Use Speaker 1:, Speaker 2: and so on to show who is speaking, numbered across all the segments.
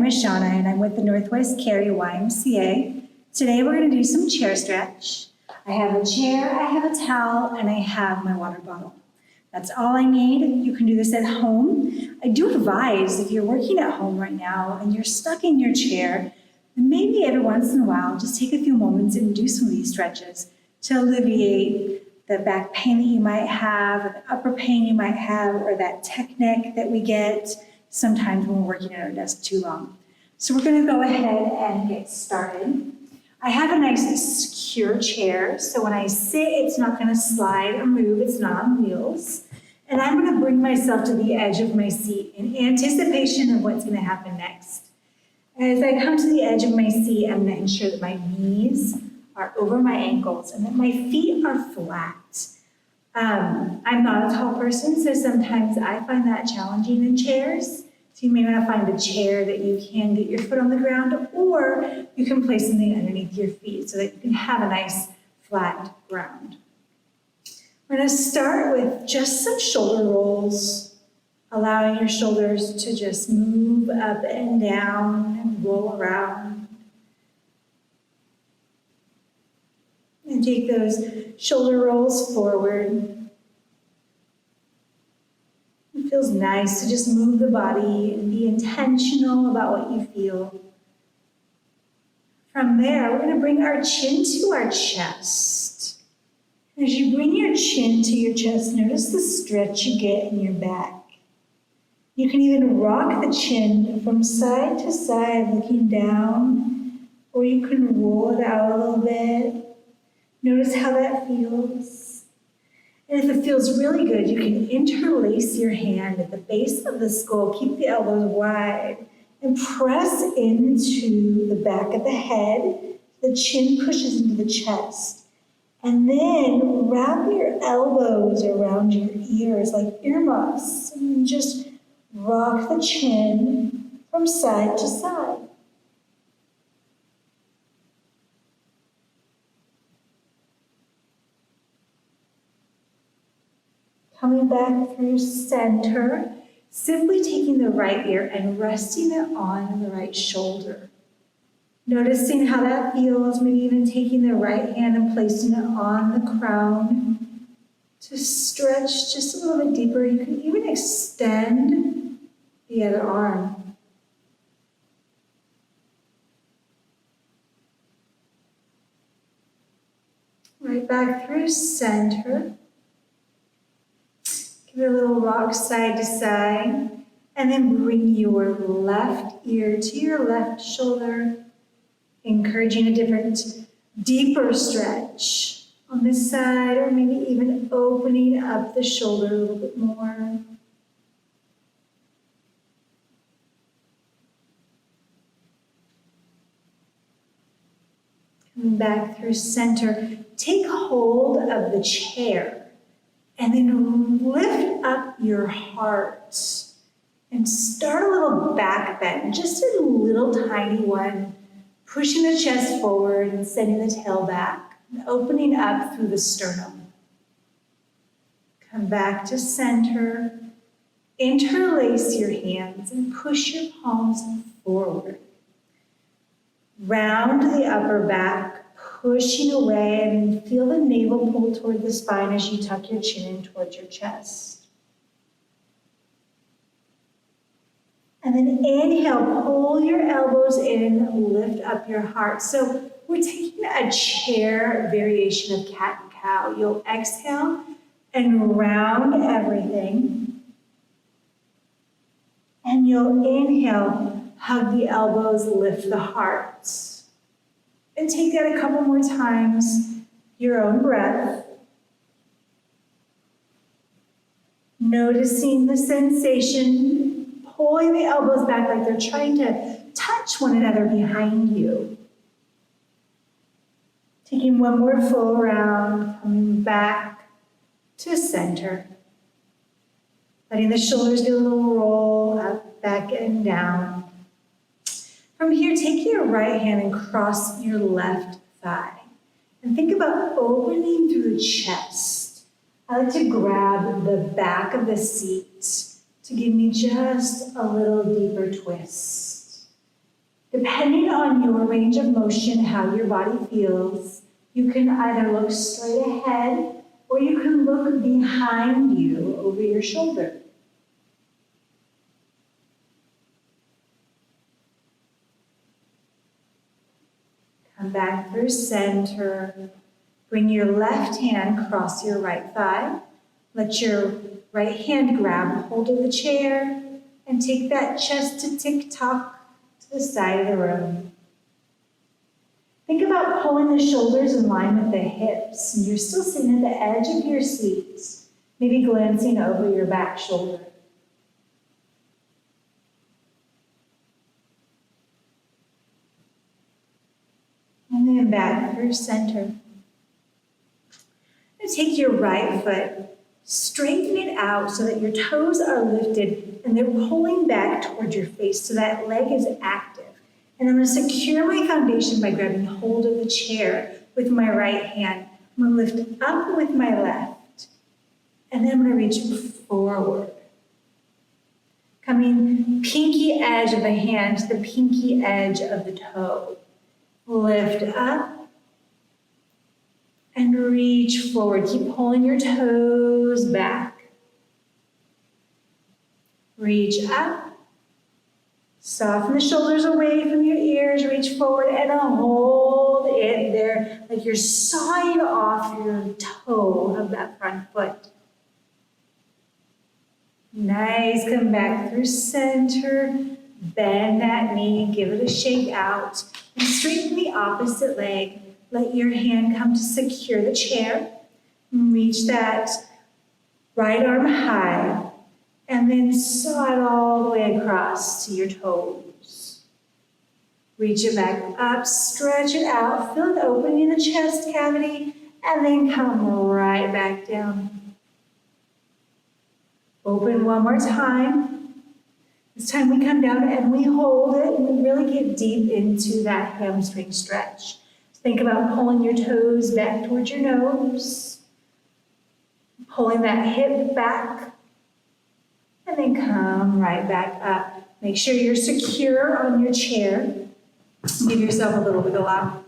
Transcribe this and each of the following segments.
Speaker 1: name is Shawna, and I'm with the Northwest Cary YMCA. Today we're going to do some chair stretch. I have a chair, I have a towel, and I have my water bottle. That's all I need. You can do this at home. I do advise if you're working at home right now and you're stuck in your chair, then maybe every once in a while just take a few moments and do some of these stretches to alleviate the back pain that you might have, or the upper pain you might have, or that tech neck that we get sometimes when we're working at our desk too long. So we're going to go ahead and get started. I have a nice secure chair, so when I sit, it's not going to slide or move. It's not on wheels. And I'm going to bring myself to the edge of my seat in anticipation of what's going to happen next. As I come to the edge of my seat, I'm going to ensure that my knees are over my ankles and that my feet are flat. I'm not a tall person, so sometimes I find that challenging in chairs. So you may not find a chair that you can get your foot on the ground, or you can place something underneath your feet so that you can have a nice flat ground. We're going to start with just some shoulder rolls, allowing your shoulders to just move up and down and roll around. And take those shoulder rolls forward. It feels nice to just move the body and be intentional about what you feel. From there, we're going to bring our chin to our chest. As you bring your chin to your chest, notice the stretch you get in your back. You can even rock the chin from side to side, looking down, or you can roll it out a little bit. Notice how that feels. And if it feels really good, you can interlace your hand at the base of the skull, keep the elbows wide, and press into the back of the head. The chin pushes into the chest. And then wrap your elbows around your ears like earmuffs, and just rock the chin from side to side. Coming back through center, simply taking the right ear and resting it on the right shoulder. Noticing how that feels, maybe even taking the right hand and placing it on the crown to stretch just a little bit deeper. You can even extend the other arm. Right back through center. Give it a little rock side to side, and then bring your left ear to your left shoulder, encouraging a different, deeper stretch on this side, or maybe even opening up the shoulder a little bit more. Coming back through center, take hold of the chair. And then lift up your heart and start a little back bend, just a little tiny one, pushing the chest forward and sending the tail back, and opening up through the sternum. Come back to center, interlace your hands and push your palms forward. Round the upper back, pushing away, and feel the navel pull toward the spine as you tuck your chin in towards your chest. And then inhale, pull your elbows in, lift up your heart. So we're taking a chair variation of cat and cow. You'll exhale and round everything. And you'll inhale, hug the elbows, lift the heart. And take that a couple more times, your own breath. Noticing the sensation, pulling the elbows back like they're trying to touch one another behind you. Taking one more full round, coming back to center. Letting the shoulders do a little roll up, back, and down. From here, take your right hand and cross your left thigh. And think about opening through the chest. I like to grab the back of the seat to give me just a little deeper twist. Depending on your range of motion, how your body feels, you can either look straight ahead or you can look behind you over your shoulder. Come back through center. Bring your left hand across your right thigh. Let your right hand grab hold of the chair and take that chest to tick-tock to the side of the room. Think about pulling the shoulders in line with the hips, and you're still sitting at the edge of your seat, maybe glancing over your back shoulder. And then back through center. And take your right foot, straighten it out so that your toes are lifted and they're pulling back toward your face so that leg is active. And I'm going to secure my foundation by grabbing hold of the chair with my right hand. I'm going to lift up with my left. And then I'm going to reach forward. Coming pinky edge of the hand to the pinky edge of the toe. Lift up and reach forward. Keep pulling your toes back. Reach up. Soften the shoulders away from your ears. Reach forward and hold it there like you're sawing off your toe of that front foot. Nice. Come back through center. Bend that knee. Give it a shake out. And straighten the opposite leg. Let your hand come to secure the chair. Reach that right arm high. And then saw it all the way across to your toes. Reach it back up, stretch it out, feel the opening in the chest cavity, and then come right back down. Open one more time. This time we come down and we hold it, and we really get deep into that hamstring stretch. Think about pulling your toes back towards your nose, pulling that hip back, and then come right back up. Make sure you're secure on your chair. Give yourself a little wiggle out.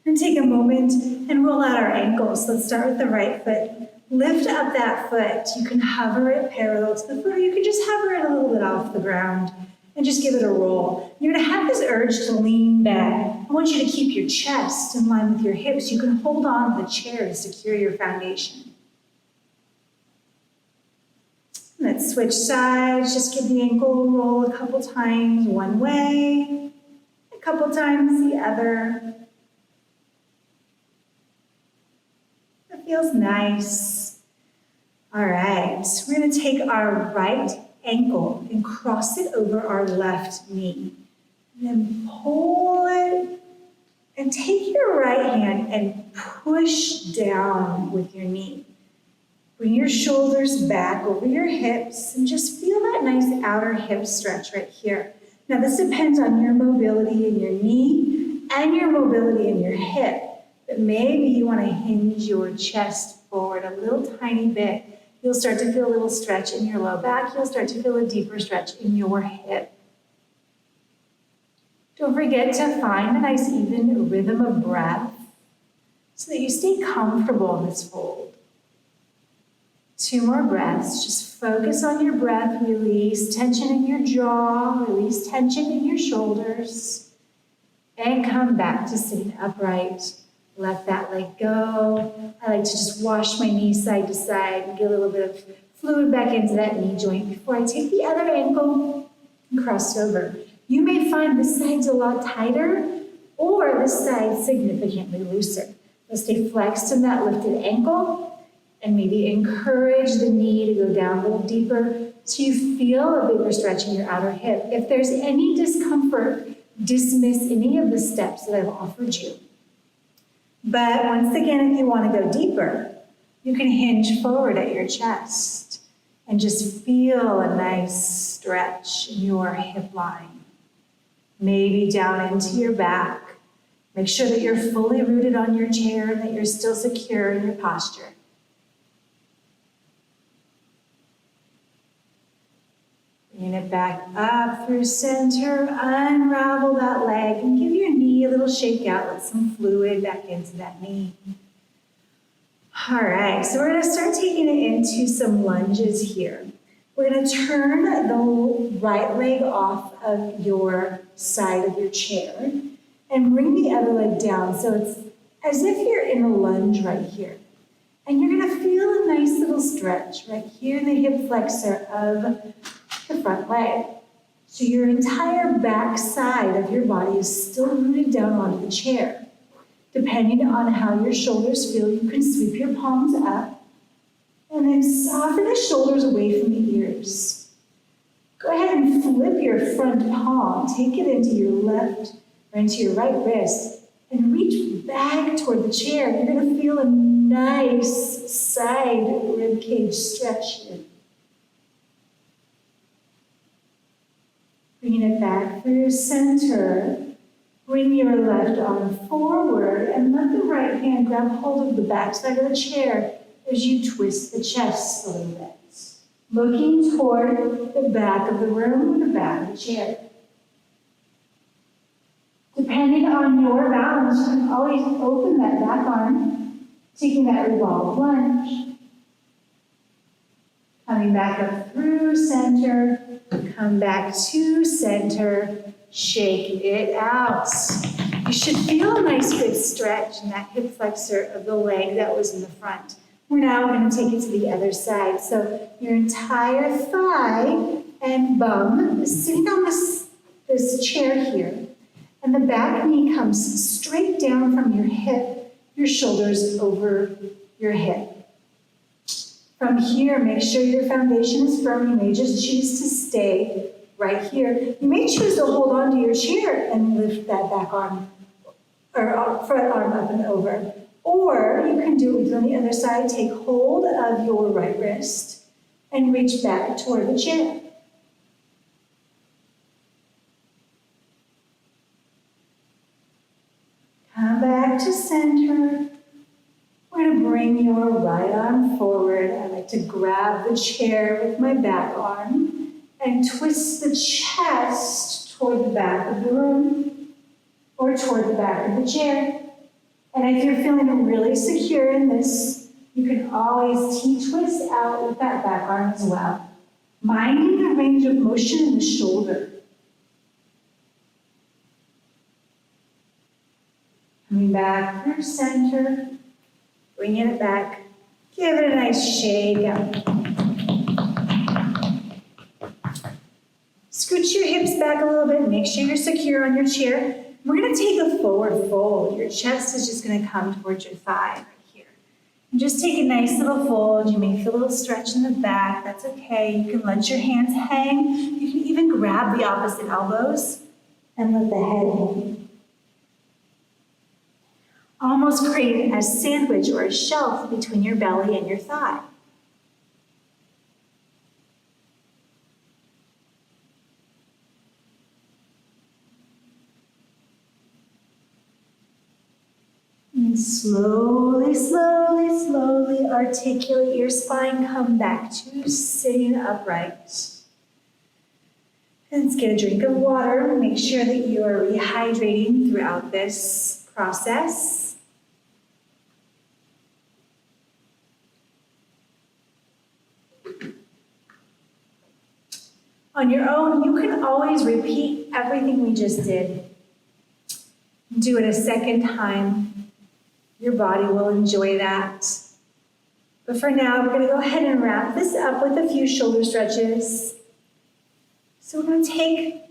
Speaker 1: And take a moment and roll out our ankles. Let's start with the right foot. Lift up that foot. You can hover it parallel to the foot, or you can just hover it a little bit off the ground and just give it a roll. You're going to have this urge to lean back. I want you to keep your chest in line with your hips. You can hold on to the chair to secure your foundation. Let's switch sides. Just give the ankle a roll a couple times one way, a couple times the other. That feels nice. All right, we're going to take our right ankle and cross it over our left knee. And then pull it and take your right hand and push down with your knee. Bring your shoulders back over your hips and just feel that nice outer hip stretch right here. Now this depends on your mobility in your knee and your mobility in your hip, but maybe you want to hinge your chest forward a little tiny bit. You'll start to feel a little stretch in your low back. You'll start to feel a deeper stretch in your hip. Don't forget to find a nice even rhythm of breath so that you stay comfortable in this fold. 2 more breaths. Just focus on your breath. Release tension in your jaw. Release tension in your shoulders. And come back to sitting upright. Let that leg go. I like to just wash my knee side to side and get a little bit of fluid back into that knee joint before I take the other ankle and cross over. You may find this side's a lot tighter or this side significantly looser. Let's stay flexed in that lifted ankle. And maybe encourage the knee to go down a little deeper so you feel a bigger stretch in your outer hip. If there's any discomfort, dismiss any of the steps that I've offered you. But once again, if you want to go deeper, you can hinge forward at your chest and just feel a nice stretch in your hip line. Maybe down into your back. Make sure that you're fully rooted on your chair and that you're still secure in your posture. And it back up through center, unravel that leg, and give your knee a little shake out. Let some fluid back into that knee. All right, so we're gonna start taking it into some lunges here. We're gonna turn the right leg off of your side of your chair and bring the other leg down. So it's as if you're in a lunge right here. And you're gonna feel a nice little stretch right here in the hip flexor of the front leg. So your entire back side of your body is still rooted down onto the chair. Depending on how your shoulders feel, you can sweep your palms up and then soften the shoulders away from the ears. Go ahead and flip your front palm, take it into your left or into your right wrist and reach back toward the chair. You're gonna feel a nice side rib cage stretch here. Bringing it back through center. Bring your left arm forward and let the right hand grab hold of the back side of the chair as you twist the chest a little bit. Looking toward the back of the room or the back of the chair. Depending on your balance, you can always open that back arm, taking that revolved lunge. Coming back up through center, come back to center, shake it out. You should feel a nice good stretch in that hip flexor of the leg that was in the front. We're now going to take it to the other side. So your entire thigh and bum is sitting on this chair here. And the back knee comes straight down from your hip, your shoulders over your hip. From here, make sure your foundation is firm. You may just choose to stay right here. You may choose to hold on to your chair and lift that back arm or front arm up and over. Or you can do it on the other side. Take hold of your right wrist and reach back toward the chair. Come back to center. We're going to bring your right arm forward. I like to grab the chair with my back arm and twist the chest toward the back of the room or toward the back of the chair. And if you're feeling really secure in this, you can always T-twist out with that back arm as well, minding the range of motion in the shoulder. Coming back through center, bringing it back, give it a nice shake out. Scooch your hips back a little bit, make sure you're secure on your chair. We're gonna take a forward fold. Your chest is just gonna come towards your thigh right here. And just take a nice little fold. You may feel a little stretch in the back, that's okay. You can let your hands hang. You can even grab the opposite elbows and let the head hang. Almost create a sandwich or a shelf between your belly and your thigh. And slowly, slowly, slowly articulate your spine. Come back to sitting upright. And let's get a drink of water. Make sure that you are rehydrating throughout this process. On your own, you can always repeat everything we just did. Do it a second time. Your body will enjoy that. But for now, we're going to go ahead and wrap this up with a few shoulder stretches. So we're going to take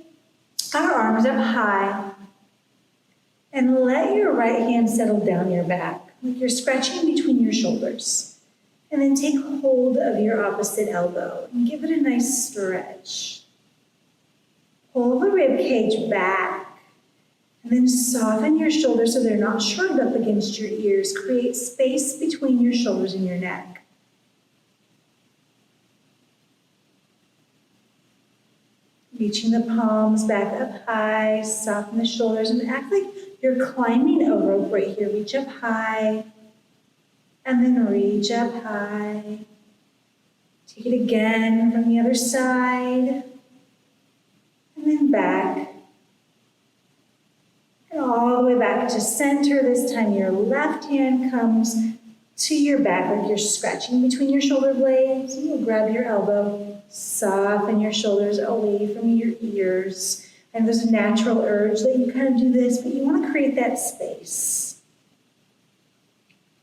Speaker 1: our arms up high and let your right hand settle down your back, like you're scratching between your shoulders. And then take hold of your opposite elbow and give it a nice stretch. Pull the rib cage back. And then soften your shoulders so they're not shrugged up against your ears. Create space between your shoulders and your neck. Reaching the palms back up high, soften the shoulders and act like you're climbing a rope right here. Reach up high and then reach up high. Take it again from the other side. then back, and all the way back to center. This time your left hand comes to your back, like you're scratching between your shoulder blades. You'll grab your elbow, soften your shoulders away from your ears. And there's a natural urge that you kind of do this, but you want to create that space.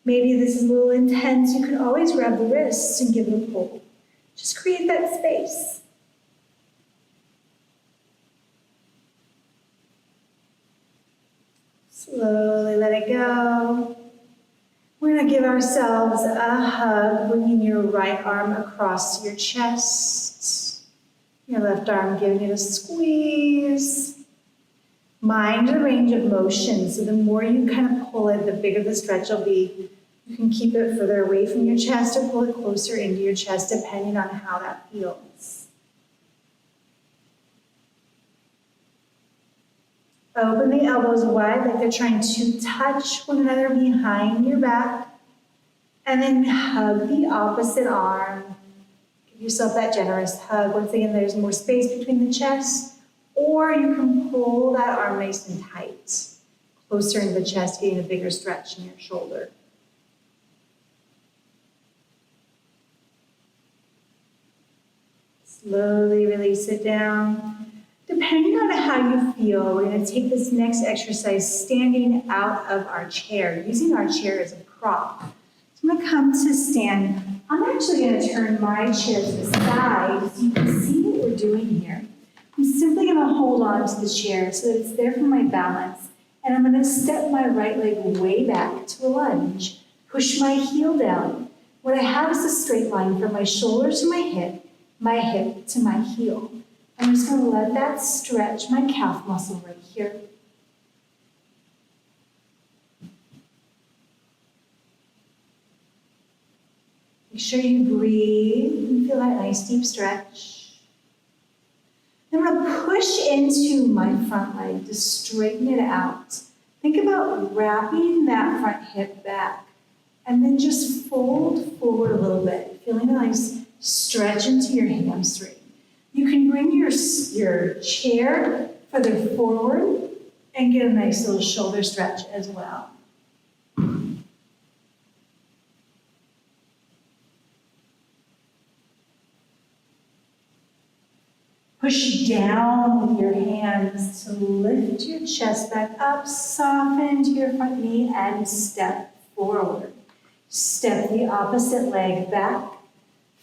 Speaker 1: Maybe this is a little intense. You can always grab the wrists and give it a pull. Just create that space. Slowly let it go. We're going to give ourselves a hug, bringing your right arm across your chest. Your left arm giving it a squeeze. Mind the range of motion, so the more you kind of pull it, the bigger the stretch will be. You can keep it further away from your chest or pull it closer into your chest, depending on how that feels. Open the elbows wide like they're trying to touch one another behind your back. And then hug the opposite arm. Give yourself that generous hug. Once again, there's more space between the chest. Or you can pull that arm nice and tight. Closer into the chest, getting a bigger stretch in your shoulder. Slowly release it down. Depending on how you feel, we're going to take this next exercise standing out of our chair, using our chair as a prop. So I'm going to come to stand. I'm actually going to turn my chair to the side so you can see what we're doing here. I'm simply going to hold on to the chair so that it's there for my balance. And I'm going to step my right leg way back to a lunge. Push my heel down. What I have is a straight line from my shoulder to my hip to my heel. I'm just going to let that stretch my calf muscle right here. Make sure you breathe and feel that nice deep stretch. I'm going to push into my front leg to straighten it out. Think about wrapping that front hip back and then just fold forward a little bit, feeling a nice stretch into your hamstring. You can bring your chair further forward and get a nice little shoulder stretch as well. Push down with your hands to lift your chest back up, soften to your front knee, and step forward. Step the opposite leg back.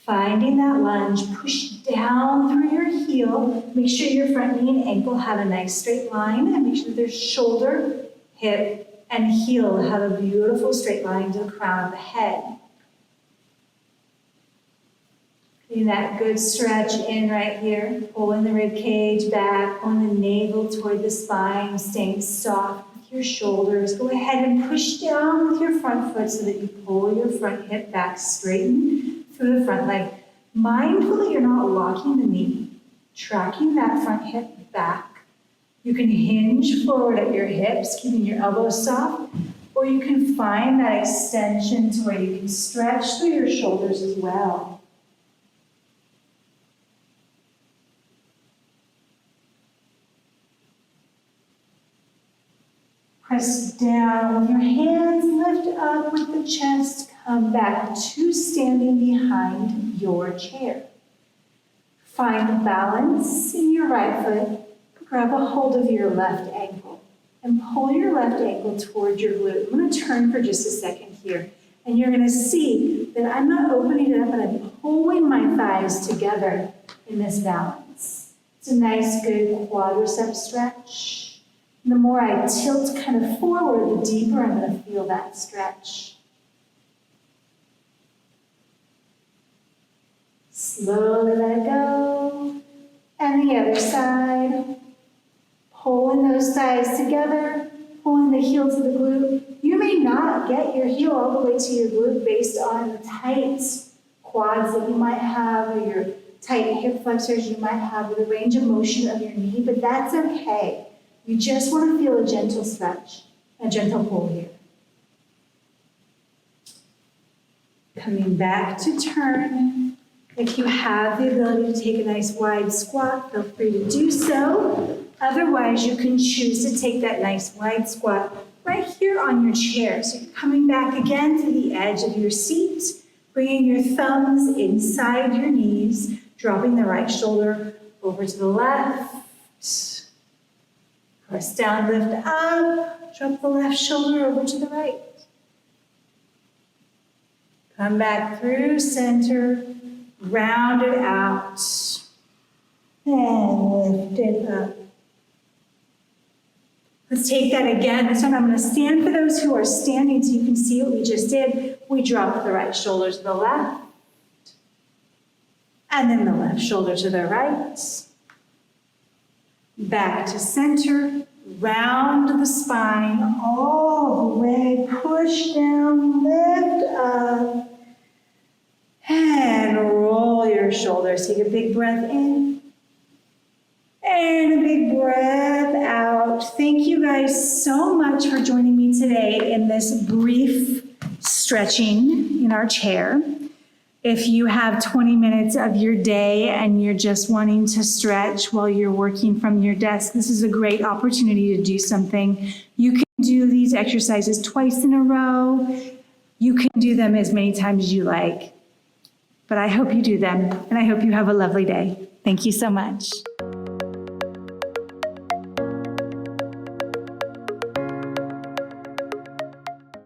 Speaker 1: Finding that lunge, push down through your heel. Make sure your front knee and ankle have a nice straight line, and make sure their shoulder, hip, and heel have a beautiful straight line to the crown of the head. Getting that good stretch in right here, pulling the rib cage back, pulling the navel toward the spine, staying soft with your shoulders. Go ahead and push down with your front foot so that you pull your front hip back, straighten through the front leg. Mindful that you're not locking the knee, tracking that front hip back. You can hinge forward at your hips, keeping your elbows soft, or you can find that extension to where you can stretch through your shoulders as well. Press down with your hands, lift up with the chest, come back to standing behind your chair. Find balance in your right foot. Grab a hold of your left ankle and pull your left ankle toward your glute. I'm going to turn for just a second here, and you're going to see that I'm not opening it up and I'm pulling my thighs together in this balance. It's a nice, good quadricep stretch. And the more I tilt kind of forward, the deeper I'm going to feel that stretch. Slowly let it go. And the other side. Pulling those thighs together, pulling the heel to the glute. You may not get your heel all the way to your glute based on the tight quads that you might have or your tight hip flexors you might have or the range of motion of your knee, but that's okay. You just want to feel a gentle stretch, a gentle pull here. Coming back to turn, If you have the ability to take a nice wide squat, feel free to do so. Otherwise, you can choose to take that nice wide squat right here on your chair. So you're coming back again to the edge of your seat, bringing your thumbs inside your knees, dropping the right shoulder over to the left. Press down, lift up, drop the left shoulder over to the right. Come back through center, round it out, and lift it up. Let's take that again. This time I'm going to stand for those who are standing so you can see what we just did. We drop the right shoulder to the left, and then the left shoulder to the right. Back to center, round the spine all the way, push down, lift up, and roll your shoulders. Take a big breath in and a big breath out. Thank you guys so much for joining me today in this brief stretching in our chair. If you have 20 minutes of your day and you're just wanting to stretch while you're working from your desk, this is a great opportunity to do something. You can do these exercises twice in a row. You can do them as many times as you like. But I hope you do them, and I hope you have a lovely day. Thank you so much.